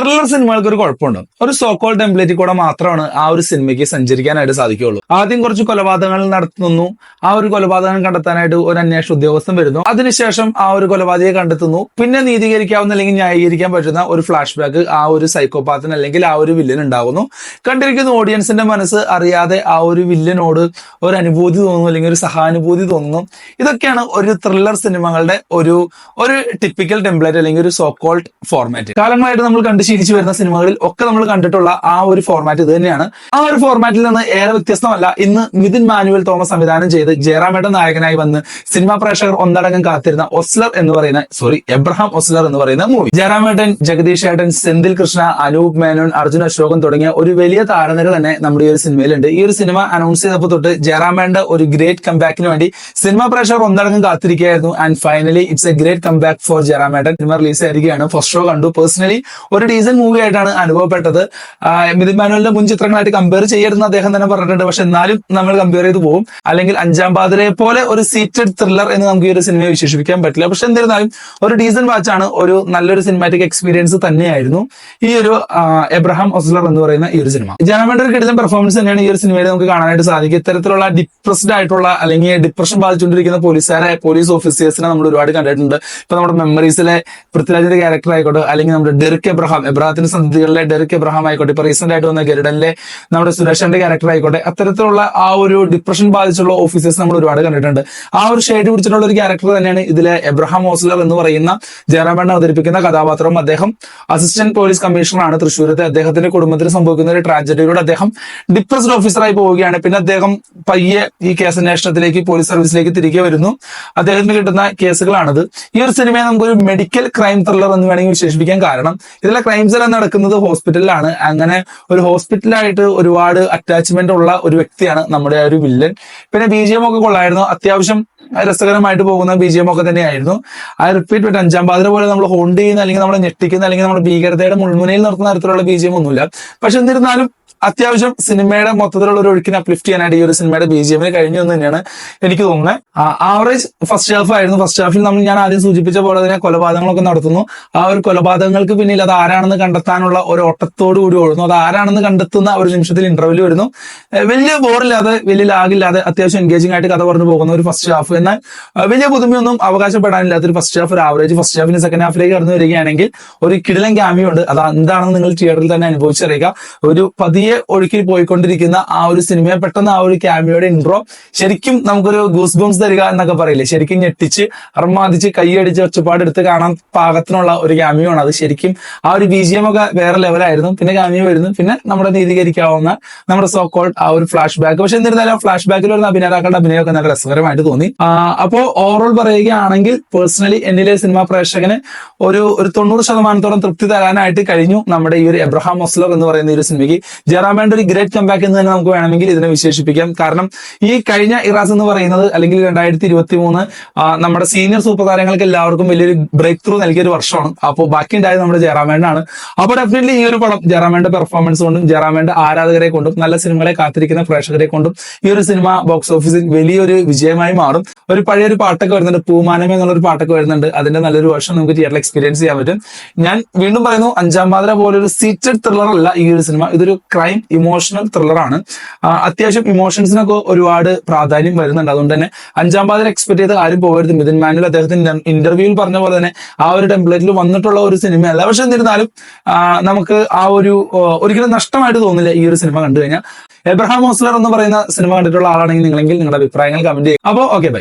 Thriller സിനിമകൾക്ക് ഒരു കുഴപ്പമുണ്ട്. ഒരു സോക്കോൾ ടെംപ്ലേറ്റിൽ കൂടെ മാത്രമാണ് ആ ഒരു സിനിമയ്ക്ക് സഞ്ചരിക്കാനായിട്ട് സാധിക്കുകയുള്ളൂ. ആദ്യം കുറച്ച് കൊലപാതകങ്ങൾ നടത്തുന്നു, ആ ഒരു കൊലപാതകം കണ്ടെത്താനായിട്ട് ഒരു അന്വേഷണ ഉദ്യോഗസ്ഥൻ വരുന്നു, അതിനുശേഷം ആ ഒരു കൊലപാതകയെ കണ്ടെത്തുന്നു, പിന്നെ നീതീകരിക്കാവുന്ന അല്ലെങ്കിൽ ന്യായീകരിക്കാൻ പറ്റുന്ന ഒരു ഫ്ലാഷ് ബാക്ക് ആ ഒരു സൈക്കോപാത്തിന് അല്ലെങ്കിൽ ആ ഒരു വില്ലൻ ഉണ്ടാകുന്നു. കണ്ടിരിക്കുന്ന ഓഡിയൻസിന്റെ മനസ്സ് അറിയാതെ ആ ഒരു വില്ലനോട് ഒരു അനുഭൂതി തോന്നുന്നു, അല്ലെങ്കിൽ ഒരു സഹാനുഭൂതി തോന്നുന്നു. ഇതൊക്കെയാണ് ഒരു ത്രില്ലർ സിനിമകളുടെ ഒരു ടിപ്പിക്കൽ ടെംപ്ലേറ്റ് അല്ലെങ്കിൽ ഒരു സോക്കോൾഡ് ഫോർമാറ്റ്. കാലങ്ങളായിട്ട് നമ്മൾ കണ്ടു ശീലിച്ചു വരുന്ന സിനിമകളിൽ ഒക്കെ നമ്മൾ കണ്ടിട്ടുള്ള ആ ഒരു ഫോർമാറ്റ് ഇത് തന്നെയാണ്. ആ ഒരു ഫോർമാറ്റിൽ നിന്ന് ഏറെ വ്യത്യസ്തമല്ല ഇന്ന് മിഥുൻ മാനുവൽ തോമസ് സംവിധാനം ചെയ്ത് ജയറാമേട്ടൻ നായകനായി വന്ന് സിനിമാ പ്രേക്ഷകർ ഒന്നടങ്കം കാത്തിരുന്ന എബ്രഹാം ഒസ്ലർ എന്ന് പറയുന്ന മൂവി. ജയറാമേട്ടൻ, ജഗദീഷ് ഏട്ടൻ, സെന്തിൽ കൃഷ്ണ, അനൂപ് മേനോൻ, അർജുൻ അശോകൻ തുടങ്ങിയ ഒരു വലിയ താരനിര തന്നെ നമ്മുടെ ഈ ഒരു സിനിമയിലുണ്ട്. ഈ ഒരു സിനിമ അനൗൺസ് ചെയ്തപ്പോൾ തൊട്ട് ജയറാമേട്ടന്റെ ഒരു ഗ്രേറ്റ് കംബാക്കിന് വേണ്ടി സിനിമാ പ്രേക്ഷകർ ഒന്നടങ്കം കാത്തിരിക്കുകയായിരുന്നു. And finally it's a great comeback for ജയറാമേട്ടൻ. സിനിമ റിലീസ് ആയിരിക്കുകയാണ്. ഫസ്റ്റ് ഷോ കണ്ടു. പേഴ്സണലി ഒരു ഡീസന്റ് മൂവി ആയിട്ടാണ് അനുഭവപ്പെട്ടത്. മിഥുൻ മാനുവലിന്റെ മുൻ ചിത്രങ്ങളായിട്ട് കമ്പയർ ചെയ്യരുതെന്ന് അദ്ദേഹം തന്നെ പറഞ്ഞിട്ടുണ്ട്. പക്ഷെ എന്നാലും നമ്മൾ കമ്പയർ ചെയ്ത് പോകും. അല്ലെങ്കിൽ അഞ്ചാം പാതിരയെ പോലെ ഒരു സീറ്റഡ് ത്രില്ലർ എന്ന് നമുക്ക് ഈ ഒരു സിനിമയെ വിശേഷിപ്പിക്കാൻ പറ്റില്ല. പക്ഷെ എന്നിരുന്നാലും ഒരു ഡീസന്റ് വാച്ചാണ്. ഒരു നല്ലൊരു സിനിമാറ്റിക് എക്സ്പീരിയൻസ് തന്നെയായിരുന്നു ഈ ഒരു എബ്രഹാം ഒസ്ലർ എന്ന് പറയുന്ന ഈ ഒരു സിനിമ. ജയറാമേട്ടൻ ഒരു കിടിലൻ പെർഫോമൻസ് തന്നെയാണ് ഈ ഒരു സിനിമയിൽ നമുക്ക് കാണാനായിട്ട് സാധിക്കും. ഇത്തരത്തിലുള്ള ഡിപ്രസ്ഡ് ആയിട്ടുള്ള അല്ലെങ്കിൽ ഡിപ്രഷൻ ബാധിച്ചുകൊണ്ടിരിക്കുന്ന പോലീസ് ഓഫീസേഴ്സിനെ നമ്മൾ ഒരുപാട് കണ്ടിട്ടുണ്ട്. ഇപ്പൊ നമ്മുടെ മെമ്മറീസിലെ പൃഥ്വിരാജിന്റെ ക്യാരക്ടർ ആയിക്കോട്ടെ, അല്ലെങ്കിൽ നമ്മുടെ ഡെറിക് എബ്രഹാത്തിന്റെ സന്ധികളിലെ ഡെറിക് എബ്രഹാം ആയിക്കോട്ടെ, ഇപ്പൊ റീസെന്റ് ആയിട്ട് വന്ന ഗരുഡനിലെ നമ്മുടെ സുരേഷന്റെ ക്യാരക്ടർ ആയിക്കോട്ടെ, അത്തരത്തിലുള്ള ആ ഒരു ഡിപ്രഷൻ ബാധിച്ചുള്ള ഓഫീസേഴ്സ് നമ്മൾ ഒരുപാട് കണ്ടിട്ടുണ്ട്. ആ ഒരു ഷെയ്ഡ് പിടിച്ചിട്ടുള്ള ഒരു ക്യാരക്ടർ തന്നെയാണ് ഇതിലെ എബ്രഹാം ഓസ്ലർ എന്ന് പറയുന്ന ജയറാമേട്ടൻ അവതരിപ്പിക്കുന്ന കഥാപാത്രം. അദ്ദേഹം അസിസ്റ്റന്റ് പോലീസ് കമ്മീഷണറാണ് തൃശ്ശൂരത്തെ. അദ്ദേഹത്തിന്റെ കുടുംബത്തിന് സംഭവിക്കുന്ന ഒരു ട്രാജഡിയിലൂടെ അദ്ദേഹം ഡിപ്രസ്ഡ് ഓഫീസറായി പോവുകയാണ്. പിന്നെ അദ്ദേഹം പയ്യെ ഈ കേസ് അന്വേഷണത്തിലേക്ക്, പോലീസ് സർവീസിലേക്ക് തിരികെ വരുന്നു. അദ്ദേഹത്തിന് കിട്ടുന്ന കേസുകളാണത്. ഈ ഒരു സിനിമയെ നമുക്കൊരു മെഡിക്കൽ ക്രൈം ത്രില്ലർ എന്ന് വേണമെങ്കിൽ വിശേഷിപ്പിക്കാൻ. കാരണം ഇതിലെ ക്രൈംസ് എല്ലാം നടക്കുന്നത് ഹോസ്പിറ്റലിലാണ്. അങ്ങനെ ഒരു ഹോസ്പിറ്റലായിട്ട് ഒരുപാട് അറ്റാച്ച്മെന്റ് ഉള്ള ഒരു വ്യക്തിയാണ് നമ്മുടെ ആ ഒരു വില്ലൻ. പിന്നെ BGM ഒക്കെ കൊള്ളായിരുന്നു. അത്യാവശ്യം രസകരമായിട്ട് പോകുന്ന BGM ഒക്കെ തന്നെയായിരുന്നു. ആ റിപ്പീറ്റ് പറ്റും അഞ്ചാം പാതിര പോലെ നമ്മൾ ഹോണ്ട് ചെയ്യുന്ന, അല്ലെങ്കിൽ നമ്മളെ ഞെട്ടിക്കുന്ന, അല്ലെങ്കിൽ നമ്മുടെ ഭീകരതയുടെ മുൾമുനയിൽ നിർത്തുന്ന തരത്തിലുള്ള BGM ഒന്നുമില്ല. പക്ഷെ എന്നിരുന്നാലും അത്യാവശ്യം സിനിമയുടെ മൊത്തത്തിലുള്ള ഒരു ഒഴുക്കിനെ അപ്ലിഫ്റ്റ് ചെയ്യാനായിട്ട് ഈ ഒരു സിനിമയുടെ BGM കഴിഞ്ഞു എന്ന് തന്നെയാണ് എനിക്ക് തോന്നുന്നത്. ആവറേജ് ഫസ്റ്റ് ഹാഫ് ആയിരുന്നു. ഫസ്റ്റ് ഹാഫിൽ ഞാൻ ആദ്യം സൂചിപ്പിച്ച പോലെ തന്നെ കൊലപാതകങ്ങളൊക്കെ നടത്തുന്നു. ആ ഒരു കൊലപാതകങ്ങൾക്ക് പിന്നിൽ അത് ആരാണെന്ന് കണ്ടെത്താനുള്ള ഒരു ഓട്ടത്തോടു കൂടി ഓടുന്നു. അത് ആരാണെന്ന് കണ്ടെത്തുന്ന ഒരു നിമിഷത്തിൽ ഇന്റർവ്യൂ വരുന്നു. വലിയ ബോറില്ലാതെ, വലിയ ലാഗില്ലാതെ അത്യാവശ്യം എൻഗേജിംഗ് ആയിട്ട് കഥ പറഞ്ഞു പോകുന്ന ഒരു ഫസ്റ്റ് ഹാഫ്. എന്നാൽ വലിയ പുതുമയൊന്നും അവകാശപ്പെടാനില്ലാത്ത ഒരു ഫസ്റ്റ് ഹാഫ്, ഒരു ആവറേജ് ഫസ്റ്റ് ഹാഫിന് സെക്കൻഡ് ഹാഫിലേക്ക് കടന്നു വരികയാണെങ്കിൽ ഒരു കിടിലൻ ക്യാമിയോ ഉണ്ട്. അത് എന്താണെന്ന് നിങ്ങൾ തിയേറ്ററിൽ തന്നെ അനുഭവിച്ചറിയുക. ഒരു പതിയെ ഒഴുക്കി പോയിക്കൊണ്ടിരിക്കുന്ന ആ ഒരു സിനിമയെ പെട്ടെന്ന് ആ ഒരു ക്യാമിയോയുടെ ഇൻട്രോ ശരിക്കും നമുക്കൊരു ഗൂസ് ബംസ് തരിക എന്നൊക്കെ പറയില്ലേ, ശരിക്കും ഞെട്ടിച്ച് അർമാദിച്ച് കൈയടിച്ച് ഒച്ചപ്പാടെടുത്ത് കാണാൻ പാകത്തിനുള്ള ഒരു ക്യാമിയോ ആണ് അത്. ശരിക്കും ആ ഒരു BGM ഒക്കെ വേറെ ലെവലായിരുന്നു. പിന്നെ ക്യാമിയോ വരുന്നു. പിന്നെ നമ്മുടെ നീതീകരിക്കാവുന്ന നമ്മുടെ സോക്കോൾഡ് ആ ഒരു ഫ്ലാഷ് ബാക്ക്. പക്ഷെ എന്നിരുന്നാലും ഫ്ലാഷ് ബാക്കിൽ വരുന്ന അഭിനേതാക്കളുടെ അഭിനയമൊക്കെ നല്ല രസകരമായിട്ട് തോന്നി. അപ്പോ ഓവറോൾ പറയുകയാണെങ്കിൽ പേഴ്സണലി എന്നിലെ സിനിമാ പ്രേക്ഷകന് ഒരു 90% തൃപ്തി തരാനായിട്ട് കഴിഞ്ഞു നമ്മുടെ ഈ ഒരു എബ്രഹാം ഒസ്ലർ എന്ന് പറയുന്ന ഈ ഒരു സിനിമയ്ക്ക്. ജയറാമേട്ടൻ ഒരു ഗ്രേറ്റ് കംബാക്ക് എന്ന് തന്നെ നമുക്ക് വേണമെങ്കിൽ ഇതിനെ വിശേഷിപ്പിക്കാം. കാരണം ഈ കഴിഞ്ഞ ഇറാസ് എന്ന് പറയുന്നത്, അല്ലെങ്കിൽ 2023 നമ്മുടെ സീനിയർ സൂപ്പർ താരങ്ങൾക്ക് എല്ലാവർക്കും വലിയൊരു ബ്രേക്ക് ത്രൂ നൽകിയ ഒരു വർഷമാണ്. അപ്പോൾ ബാക്കി ഉണ്ടായത് നമ്മുടെ ജയറാമേട്ടനാണ്. അപ്പോൾ ഡെഫിനറ്റ്ലി ഈ ഒരു പടം ജയറാമേട്ടന്റെ പെർഫോമൻസ് കൊണ്ടും ജയറാമേട്ടന്റെ ആരാധകരെ കൊണ്ടും നല്ല സിനിമകളെ കാത്തിരിക്കുന്ന പ്രേക്ഷകരെ കൊണ്ടും ഈ ഒരു സിനിമ ബോക്സ് ഓഫീസിൽ വലിയൊരു വിജയമായി മാറും. ഒരു പഴയൊരു പാട്ടൊക്കെ വരുന്നുണ്ട്, പൂമാനമേ എന്നുള്ളൊരു പാട്ടൊക്കെ വരുന്നുണ്ട്. അതിന്റെ നല്ലൊരു വേർഷൻ നമുക്ക് തിയേറ്ററിൽ എക്സ്പീരിയൻസ് ചെയ്യാൻ പറ്റും. ഞാൻ വീണ്ടും പറയുന്നു, അഞ്ചാം പാതിര പോലൊരു സീറ്റഡ് ത്രില്ലർ അല്ല ഈ ഒരു സിനിമ. ഇതൊരു ക്രൈം ഇമോഷണൽ ത്രില്ലറാണ്. അത്യാവശ്യം ഇമോഷൻസിനൊക്കെ ഒരുപാട് പ്രാധാന്യം വരുന്നുണ്ട്. അതുകൊണ്ട് തന്നെ അഞ്ചാം പാതിര എക്സ്പെക്ട് ചെയ്ത് ആരും പോകരുത്. മിഥുൻ മാനുവൽ അദ്ദേഹത്തിന്റെ ഇന്റർവ്യൂവിൽ പറഞ്ഞ പോലെ തന്നെ ആ ഒരു ടെംപ്ലേറ്റിൽ വന്നിട്ടുള്ള ഒരു സിനിമയല്ല. പക്ഷെ എന്നിരുന്നാലും നമുക്ക് ആ ഒരു ഒരിക്കലും നഷ്ടമായിട്ട് തോന്നില്ല ഈ ഒരു സിനിമ കണ്ടു കഴിഞ്ഞാൽ. എബ്രഹാം ഓസ്ലർ എന്ന് പറയുന്ന സിനിമ കണ്ടിട്ടുള്ള ആളാണെങ്കിൽ നിങ്ങളുടെ അഭിപ്രായങ്ങൾ കമന്റ് ചെയ്യും. അപ്പോൾ ഓക്കെ, ബൈ.